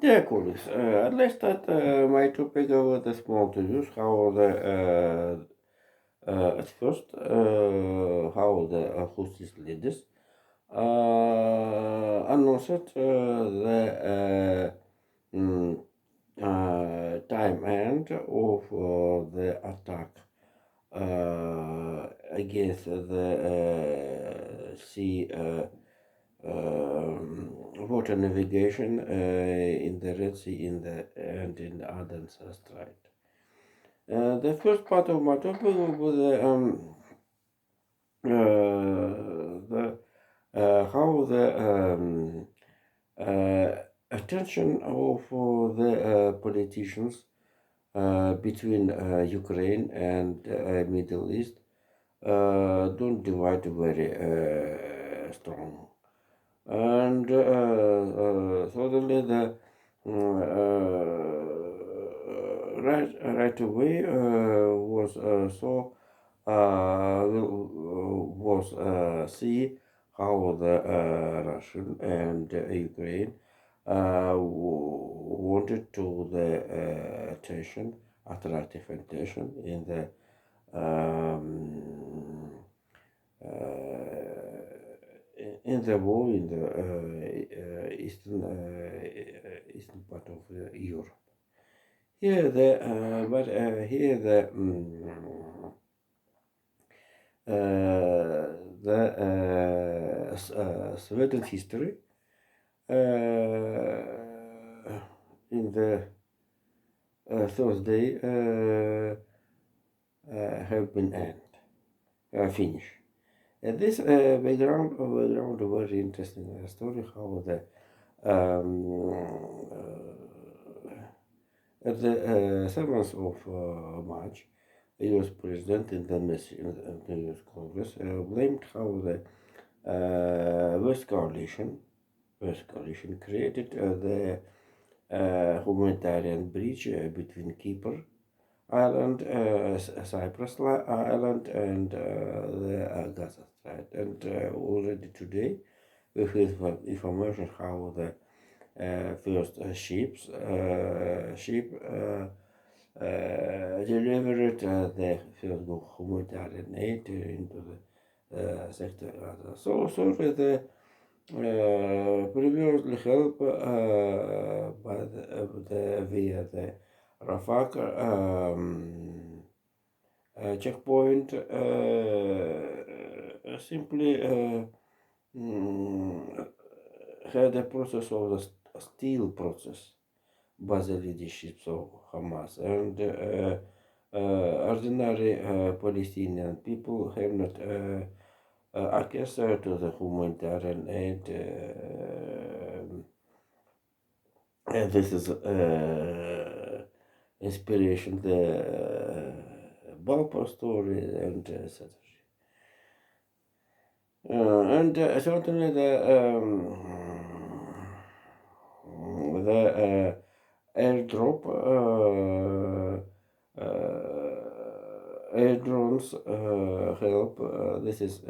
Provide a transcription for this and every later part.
Dear colleagues, let's start my topic with the small reviews. How the at first how the hostess leaders announced the time end of the attack against the sea water navigation in the Red Sea and in the Aden Strait. The first part of my topic was the how the attention of the politicians between Ukraine and Middle East don't divide very strong. And suddenly the right away was see how the Russian and Ukraine wanted to the attention, attractive attention in the um, war in the eastern part of Europe. Here the Sweden history in the Thursday have been finished. This background a very interesting story how the at the 7th of March, US President in the US Congress blamed how the West Coalition created the humanitarian breach between Kipper Island, Cyprus Island, and the Gaza Strait. And already today, we have information how the first ship delivered the first humanitarian aid into the sector. So the previously help by the via the Rafah checkpoint simply had a process of the steel process by the leadership of Hamas and ordinary Palestinian people have not access to the humanitarian aid. And this is inspiration the Balfour story and etc. And certainly the airdrop air drones help. This is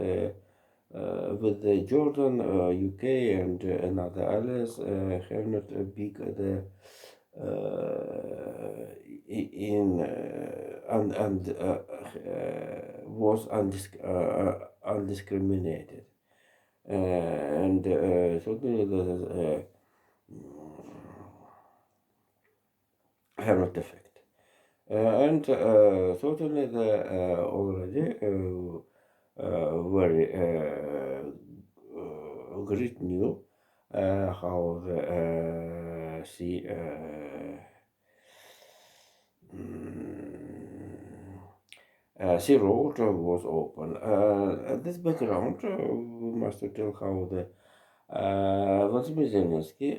with the Jordan, UK, and another allies have not a big the in was undiscriminated and certainly the have not effect and certainly the already very great new how the sea sea road was open. At this background, we must tell how the Vladimir Zelensky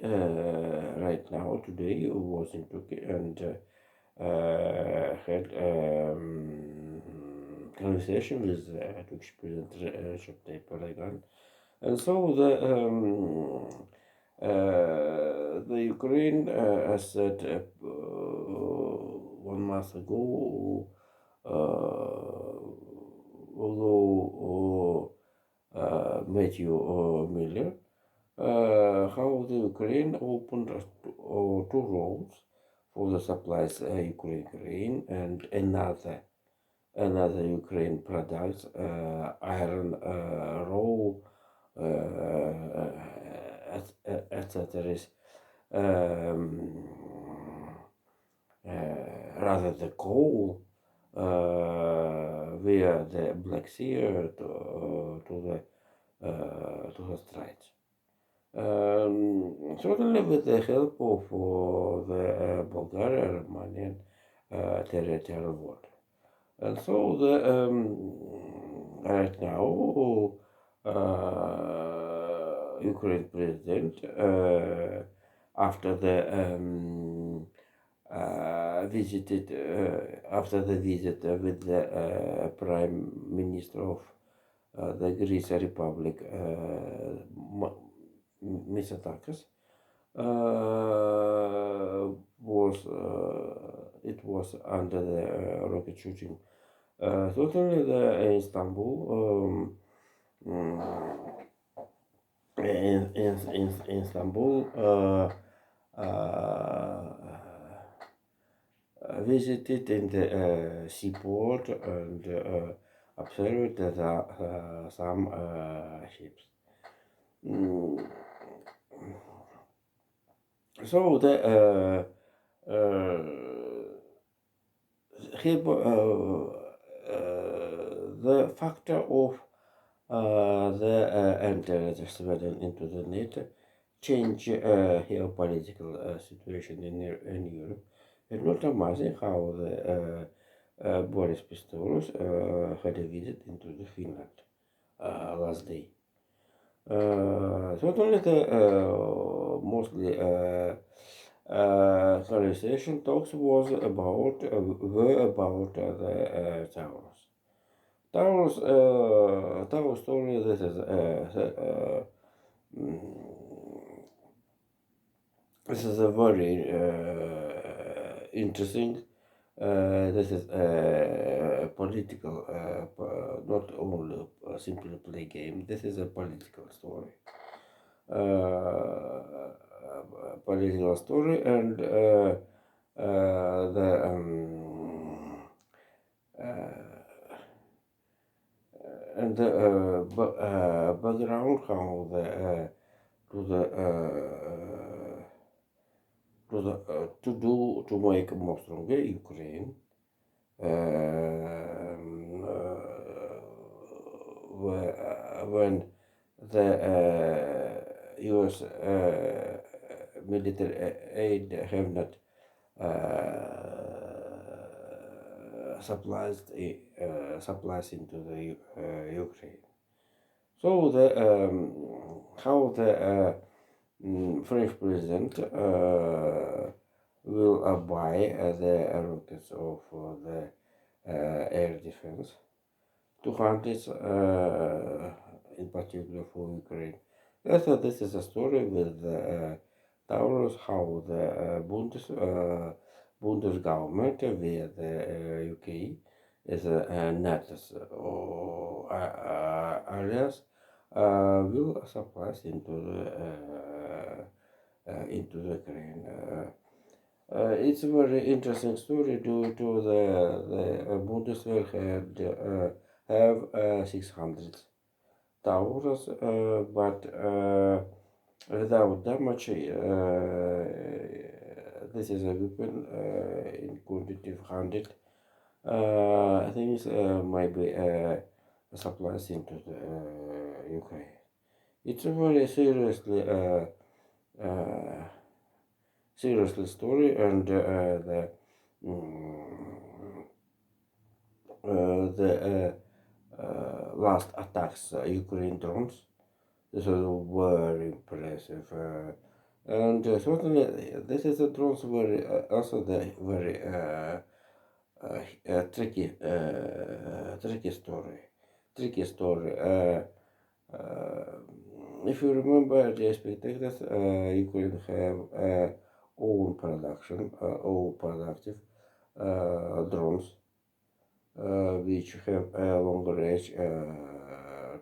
right now today was in Turkey and had conversation with Turkish President Recep Tayyip Erdogan, and so the Ukraine as said 1 month ago, although Matthew Miller, how the Ukraine two roads for the supplies Ukraine grain and another Ukraine products, iron, raw, etc. Um, rather the coal via the Black Sea to the Straits. Certainly with the help of the Bulgarian Romanian territorial water. And so the right now Ukraine president after the visited after the visit with the prime minister of the Greece Republic, Mitsotakis, was it was under the rocket shooting. Certainly, the Istanbul, in Istanbul, visited in the seaport and observed some ships. Mm, So the factor of the enter Sweden into the NATO change geopolitical situation in Europe. It's not amazing how the Boris Pistorius had a visit into the Finland last day. Certainly, the mostly conversation talks were about the Taurus. Taurus story. This is a very interesting. This is a political, not only a simple play game. This is a political story. Political story and the background how the to the to make more stronger Ukraine when the U.S. military aid have not supplies into the Ukraine. So the how the French president will buy the rockets of the air defense, 200 in particular for Ukraine. So this is a story with Taurus, how the Bundes government via the UK is NATO's areas will supply into the Ukraine. It's a very interesting story due to the Bundeswehr had have 600 Taurus, but without damage. This is a weapon in quantity of 100. Things might be supplies into the Ukraine. It's a very seriously story, and the last attacks Ukraine drones. This is very impressive, and certainly this is a drones very also the very tricky story. Tricky story. If you remember the spectators, Ukraine have own production, all productive drones, which have a longer range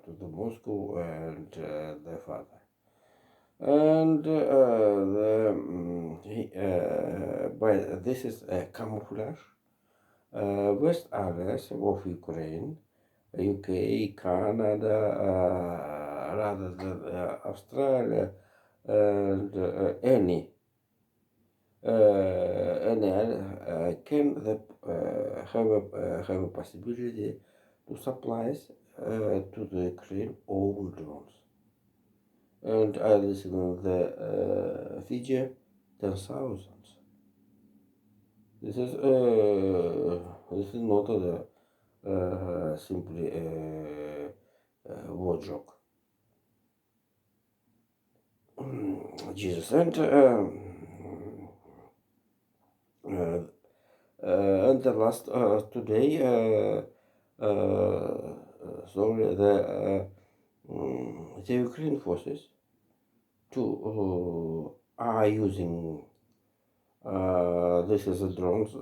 to the Moscow and the further. and by this is a camouflage. West areas of Ukraine, UK, Canada, rather than Australia, and any can have a possibility to supplies to the Ukraine own drones. And I listen to the Fiji 10,000. This is not a simply word joke. Jesus uh, and the last today sorry the Ukraine forces to are using this is a drones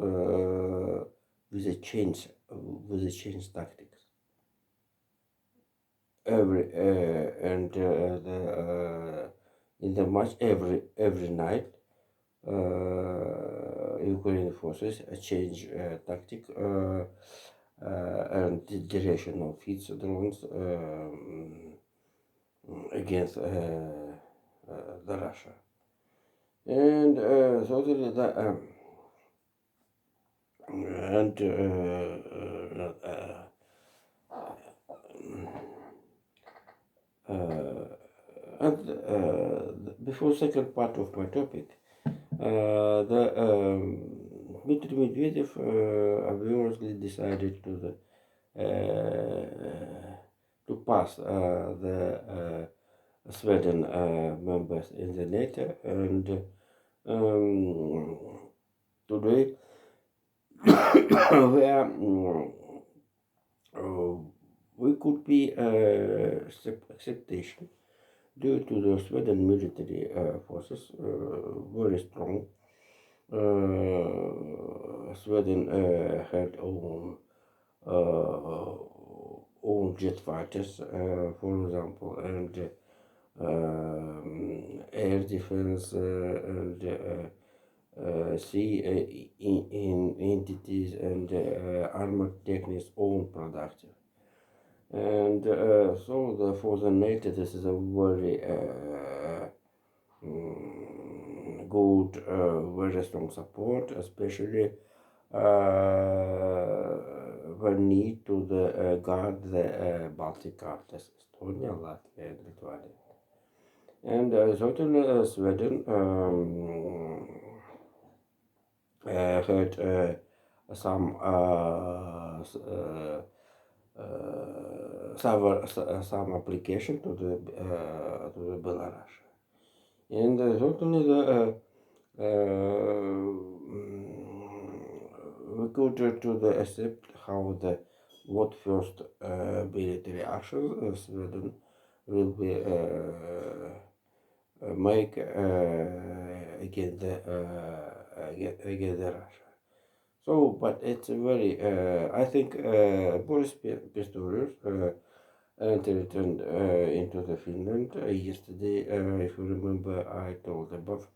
with a change tactics every and the in the match every night Ukraine forces change tactic and the direction of its drones against the Russia. And totally the and before second part of my topic, the Dmitry Medvedev obviously decided to pass the Sweden members in the NATO, and today where we could be acceptation due to the Sweden military forces very strong. Sweden had own jet fighters, for example, and air defense and sea in entities and armored techniques own production. And for the NATO, this is a very good, very strong support, especially when need to guard the Baltic countries, Estonia, Latvia, and Lithuania. And certainly Sweden had some some application to the Belarus, and certainly we could to the accept how the what first military action Sweden will be make against the Russia. So, but it's a very, I think Boris Pistorius entered into the Finland yesterday. If you remember, I told about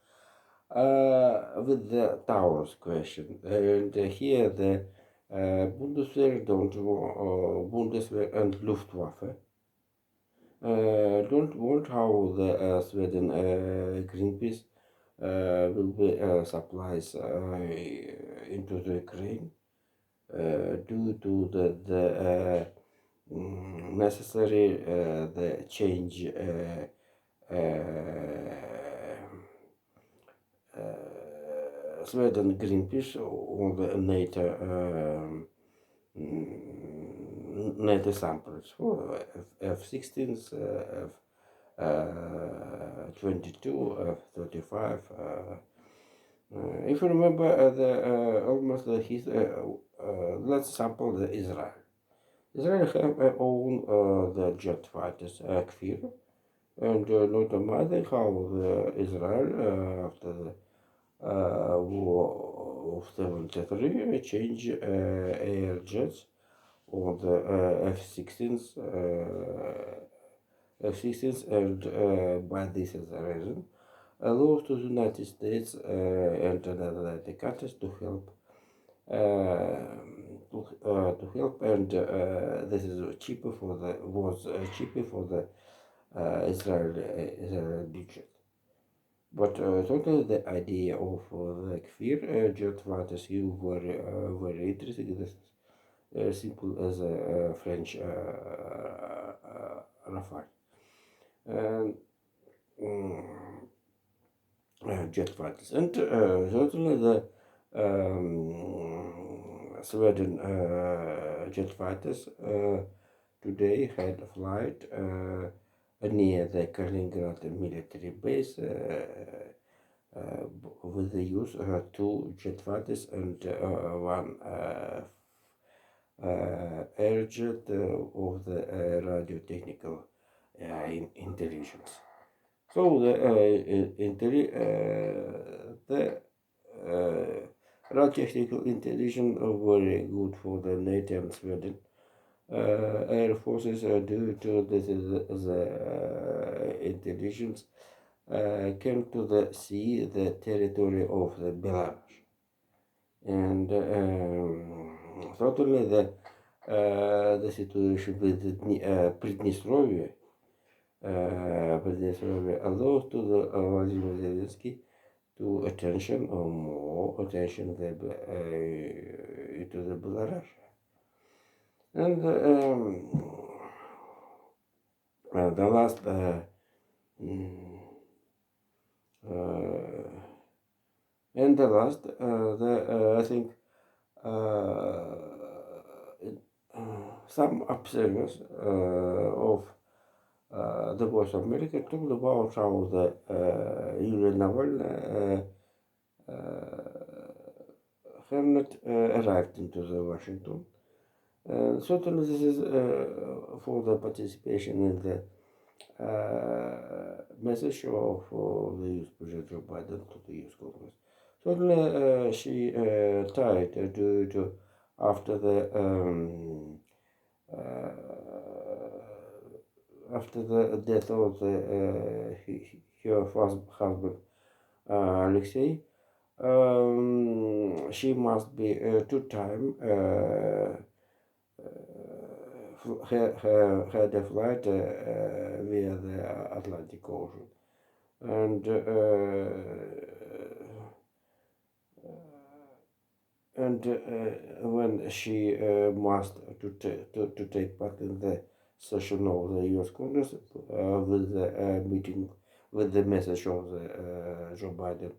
with the towers question, and here the Bundeswehr Bundeswehr and Luftwaffe don't want how the Sweden Greenpeace will be supplies into the Ukraine due to the necessary the change Sweden Greenpeace on the NATO samples for F-16s, F-22, F-35. If you remember, the almost his let's sample the Israel. Israel have own the jet fighters Kfir, and not amazing how the Israel after the war of 73 change air jets on the F-16s assistance, and by this as a reason, allows to the United States and other countries to help to help, and this is cheaper for the was cheaper for the Israel budget. But totally the idea of the Kfir jet fighters you were very interesting. This is simple as a French Rafale. And jet fighters. And certainly the Sweden jet fighters today had a flight near the Kaliningrad military base with the use of two jet fighters and one air jet of the radio technical intelligence. So the radio technical intelligence are very good for the NATO and Sweden air forces due to the intelligence came to the sea the territory of the Belarus, and certainly the situation with the Prидnestrovia allows to the Vladimir Zelensky to attention or more attention to the Belarus. And the last and the last I think some observers of the Voice of America talked about how the Yulia Navalny have not arrived into the Washington. Certainly, this is for the participation in the message of the U.S. President Joe Biden to the U.S. Congress. Certainly, she died due to after the death of her husband Alexei. She must be two-time had a flight via the Atlantic Ocean, and when she must to take part in the session of the U.S. Congress with the meeting with the message of the Joe Biden,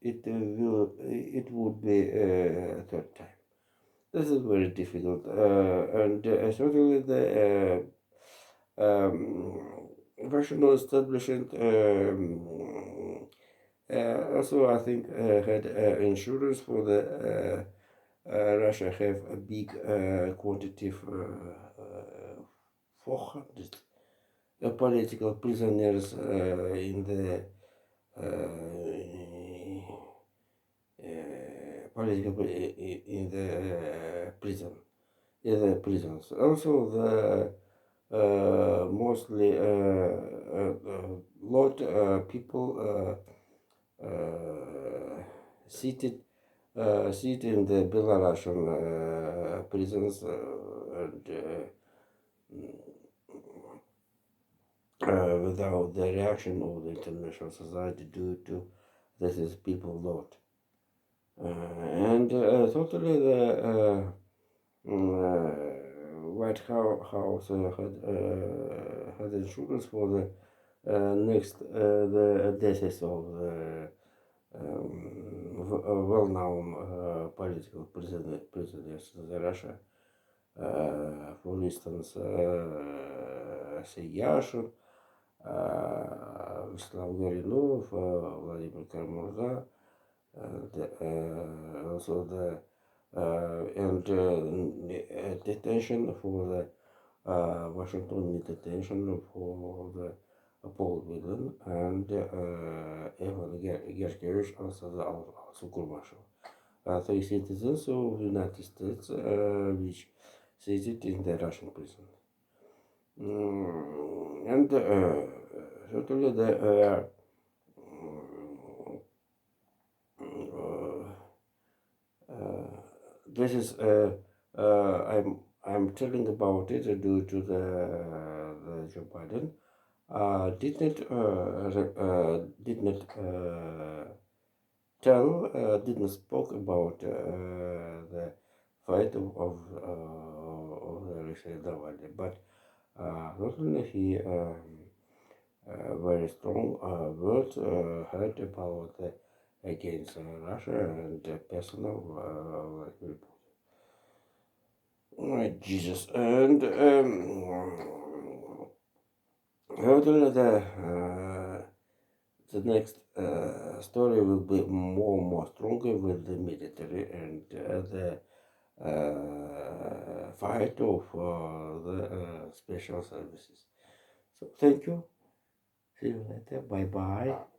it would be a third time. This is very difficult, and certainly the rational establishment also I think had insurance for the Russia have a big quantity of 400 political prisoners in the political in the prison in the prisons. Also the mostly lot people seated in the Belarusian prisons and without the reaction of the international society due to this is people lot. And totally the White House had insurance for the next the deaths of the well-known political prisoners in Russia. For instance, Yashin, Vyacheslav Gorinov, Vladimir Karmurza, and also the detention for the Washington detention for the Paul Whelan and Evan Gershkovich, also Gurmashov. Three citizens of the United States which seated in the Russian prison. And certainly uh, uh, this is I'm telling about it due to the Joe Biden did not did not spoke about the fight of Alexei Navalny, but certainly he very strong words heard about against Russia and personal report. Right, Jesus, and certainly the next story will be more stronger with the military and the fight of the special services. So thank you. See you later. Bye bye.